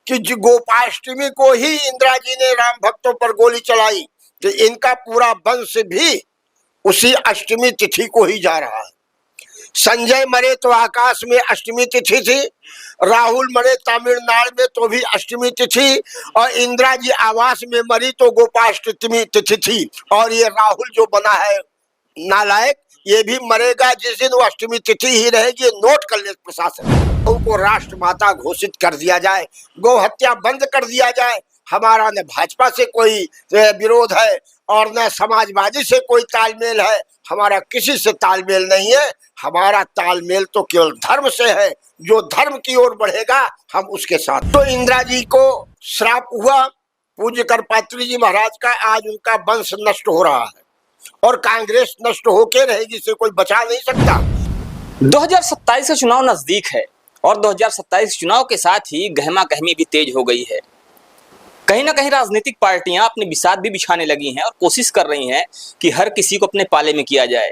कि गोपाष्टमी को ही इंदिरा जी ने राम भक्तों पर गोली चलाई, तो इनका पूरा वंश भी उसी अष्टमी तिथि को ही जा रहा है। संजय मरे तो आकाश में अष्टमी तिथि थी, राहुल मरे तमिलनाडु में तो भी अष्टमी तिथि, और इंदिरा जी आवास में मरी तो गोपाष्टमी तिथि थी। और ये राहुल जो बना है नालायक, ये भी मरेगा जिस दिन वो अष्टमी तिथि ही रहेगी। नोट कर ले प्रशासन, गौ को राष्ट्रमाता घोषित कर दिया जाए, गौ हत्या बंद कर दिया जाए। हमारा न भाजपा से कोई विरोध है और न समाजवादी से कोई तालमेल है, हमारा किसी से तालमेल नहीं है। हमारा तालमेल तो केवल धर्म से है, जो धर्म की ओर बढ़ेगा हम उसके साथ। तो इंदिरा जी को श्राप हुआ पूज्य करपात्री जी महाराज का, आज उनका वंश नष्ट हो रहा है और कांग्रेस नष्ट होके रहेगी, से कोई बचा नहीं सकता। 2027 का चुनाव नजदीक है और 2027 चुनाव के साथ ही गहमा गहमी भी तेज हो गई है। कहीं ना कहीं राजनीतिक पार्टियां अपनी बिसात भी बिछाने लगी हैं और कोशिश कर रही हैं कि हर किसी को अपने पाले में किया जाए।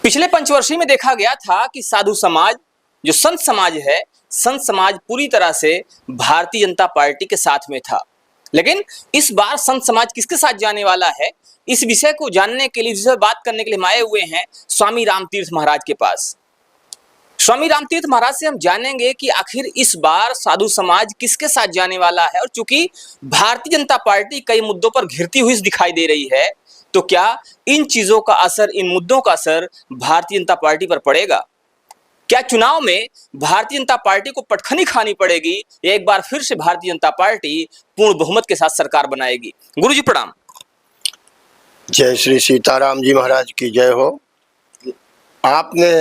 पिछले पंचवर्षीय में देखा गया था कि साधु समाज, जो संत समाज है, संत समाज पूरी तरह से भारतीय जनता पार्टी के साथ में था। लेकिन इस बार संत समाज किसके साथ जाने वाला है, इस विषय को जानने के लिए, जिससे बात करने के लिए हम आए हुए हैं स्वामी रामतीर्थ महाराज के पास। स्वामी रामतीर्थ महाराज से हम जानेंगे कि आखिर इस बार साधु समाज किसके साथ जाने वाला है, और चूंकि भारतीय जनता पार्टी कई मुद्दों पर घिरती हुई दिखाई दे रही है, तो क्या इन चीजों का असर, इन मुद्दों का असर भारतीय जनता पार्टी पर पड़ेगा? क्या चुनाव में भारतीय जनता पार्टी को पटखनी खानी पड़ेगी या एक बार फिर से भारतीय जनता पार्टी पूर्ण बहुमत के साथ सरकार बनाएगी? गुरुजी प्रणाम। जय श्री सीताराम जी महाराज की जय हो। आपने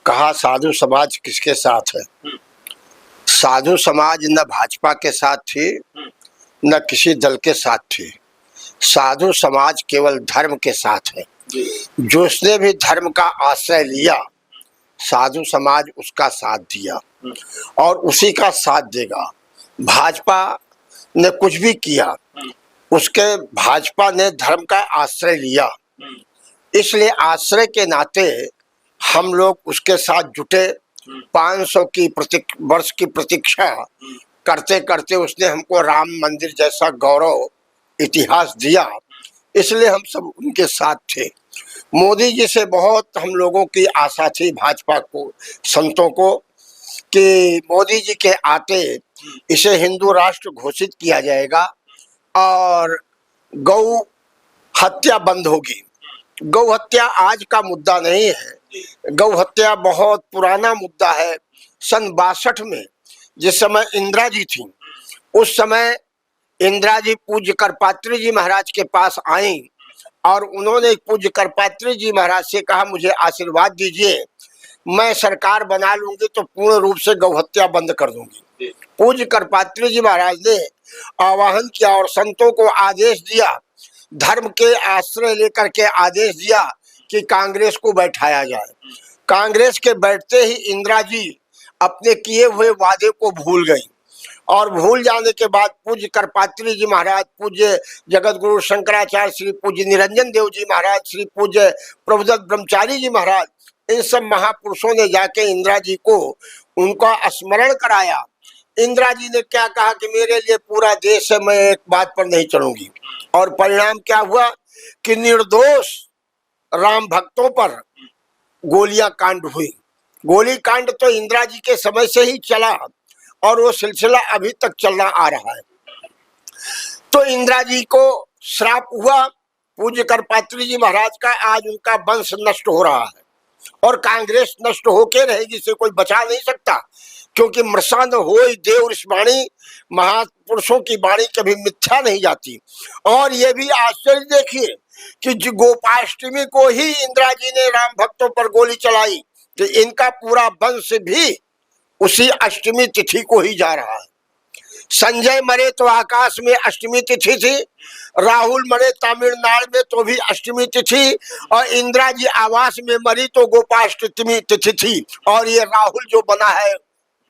कहा साधु समाज किसके साथ है? साधु समाज न भाजपा के साथ थी, न किसी दल के साथ थी। साधु समाज केवल धर्म के साथ है। जिसने भी धर्म का आश्रय लिया, साधु समाज उसका साथ दिया और उसी का साथ देगा। भाजपा ने कुछ भी किया, उसके भाजपा ने धर्म का आश्रय लिया, इसलिए आश्रय के नाते हम लोग उसके साथ जुटे। 500 की वर्ष की प्रतीक्षा करते करते उसने हमको राम मंदिर जैसा गौरव इतिहास दिया, इसलिए हम सब उनके साथ थे। मोदी जी से बहुत हम लोगों की आशा थी, भाजपा को, संतों को, कि मोदी जी के आते इसे हिंदू राष्ट्र घोषित किया जाएगा और गौ हत्या बंद होगी। गौ हत्या आज का मुद्दा नहीं है, गौ हत्या बहुत पुराना मुद्दा है। सन 62 में जिस समय इंदिरा जी थी, उस समय इंदिरा जी पूज्य करपात्री जी महाराज के पास आई और उन्होंने पूज्य करपात्री जी महाराज से कहा, मुझे आशीर्वाद दीजिए, मैं सरकार बना लूंगी तो पूर्ण रूप से गौ हत्या बंद कर दूंगी। पूज्य करपात्री जी महाराज ने आह्वान किया और संतों को आदेश दिया, धर्म के आश्रय लेकर के आदेश दिया कि कांग्रेस को बैठाया जाए। कांग्रेस के बैठते ही इंदिरा जी अपने किए हुए वादे को भूल गई और भूल जाने के बाद पूज्य करपात्री जी महाराज, पूज्य जगत गुरु शंकराचार्य, श्री पूज्य निरंजन देव जी महाराज, श्री पूज्य प्रभुदत्त ब्रह्मचारी जी महाराज, इन सब महापुरुषों ने जाके इंदिरा जी को उनका स्मरण कराया। इंदिरा जी ने क्या कहा कि मेरे लिए पूरा देश है, मैं एक बात पर नहीं चढ़ूंगी। और परिणाम क्या हुआ कि निर्दोष राम भक्तों पर गोलियां कांड हुई। गोली कांड तो इंदिरा जी के समय से ही चला और वो सिलसिला अभी तक चलना आ रहा है। तो इंदिरा जी को श्राप हुआ पूज्य करपात्री जी महाराज का, आज उनका वंश नष्ट हो रहा है और कांग्रेस नष्ट होके रहेगी, से कोई बचा नहीं सकता। क्योंकि मृषा न होय देव ऋषवाणी, महापुरुषों की वाणी कभी मिथ्या नहीं जाती। और ये भी आश्चर्य देखिए कि गोपाष्टमी को ही इंदिरा जी ने राम भक्तों पर गोली चलाई, तो इनका पूरा वंश भी उसी अष्टमी तिथि को ही जा रहा है। संजय मरे तो आकाश में अष्टमी तिथि थी, राहुल मरे तमिलनाडु में तो भी अष्टमी तिथि, और इंदिरा जी आवास में मरी तो गोपाष्टमी तिथि थी। और ये राहुल जो बना है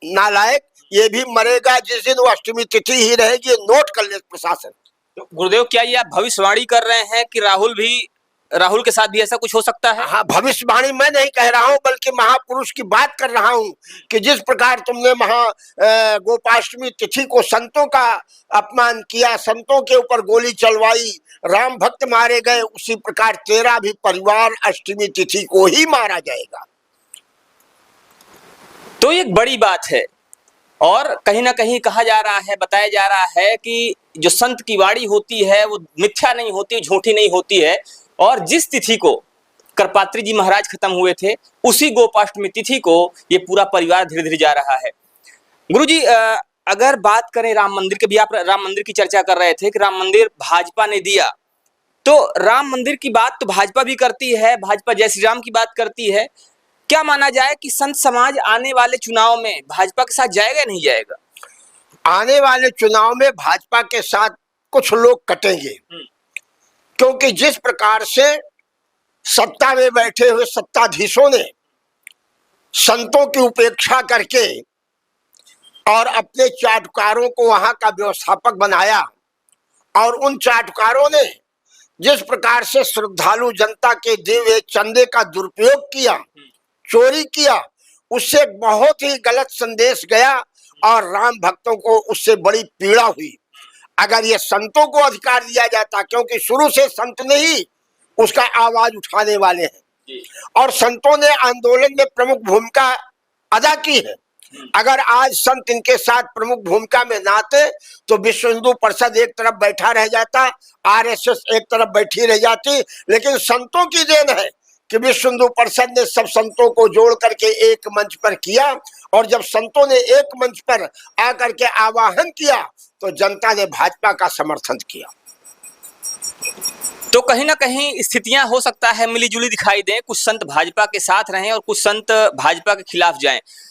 नालायक, ये भी मरेगा जिस दिन वो अष्टमी तिथि ही रहेगी। नोट कर ले प्रशासन। गुरुदेव, क्या ये आप भविष्यवाणी कर रहे हैं कि राहुल भी राहुल के साथ भी ऐसा कुछ हो सकता है? हाँ, भविष्यवाणी मैं नहीं कह रहा हूं, बल्कि महापुरुष की बात कर रहा हूं कि जिस प्रकार तुमने गोपाष्टमी तिथि को संतों का अपमान किया, संतों के ऊपर गोली चलवाई, राम भक्त मारे गए, उसी प्रकार तेरा भी परिवार अष्टमी तिथि को ही मारा जाएगा। तो ये एक बड़ी बात है और कहीं ना कहीं कहा जा रहा है, बताया जा रहा है कि जो संत की वाणी होती है वो मिथ्या नहीं होती, झूठी नहीं होती है। और जिस तिथि को करपात्री जी महाराज खत्म हुए थे, उसी गोपाष्टमी तिथि को ये पूरा परिवार धीरे धीरे जा रहा है। गुरुजी, अगर बात करें राम मंदिर के भी, आप राम मंदिर की चर्चा कर रहे थे कि राम मंदिर भाजपा ने दिया, तो राम मंदिर की बात तो भाजपा भी करती है, भाजपा जय श्री राम की बात करती है। क्या माना जाए कि संत समाज आने वाले चुनाव में भाजपा के साथ जाएगा या नहीं जाएगा? आने वाले चुनाव में भाजपा के साथ कुछ लोग कटेंगे, क्योंकि जिस प्रकार से सत्ता में बैठे हुए सत्ताधीशों ने संतों की उपेक्षा करके और अपने चाटुकारों को वहां का व्यवस्थापक बनाया, और उन चाटुकारों ने जिस प्रकार से श्रद्धालु जनता के दिए हुए चंदे का दुरुपयोग किया, चोरी किया, उससे बहुत ही गलत संदेश गया और राम भक्तों को उससे बड़ी पीड़ा हुई। अगर ये संतों को अधिकार दिया जाता, क्योंकि शुरू से संत ने ही उसका आवाज उठाने वाले हैं और संतों ने आंदोलन में प्रमुख भूमिका अदा की है। अगर आज संत इनके साथ प्रमुख भूमिका में ना आते तो विश्व हिंदू परिषद एक तरफ बैठा रह जाता, आरएसएस एक तरफ बैठी रह जाती। लेकिन संतों की देन है कि विश्व हिंदू परिषद ने सब संतों को जोड़ करके एक मंच पर किया, और जब संतों ने एक मंच पर आकर के आवाहन किया तो जनता ने भाजपा का समर्थन किया। तो कहीं ना कहीं स्थितियां हो सकता है मिली जुली दिखाई दें, कुछ संत भाजपा के साथ रहें और कुछ संत भाजपा के खिलाफ जाएं।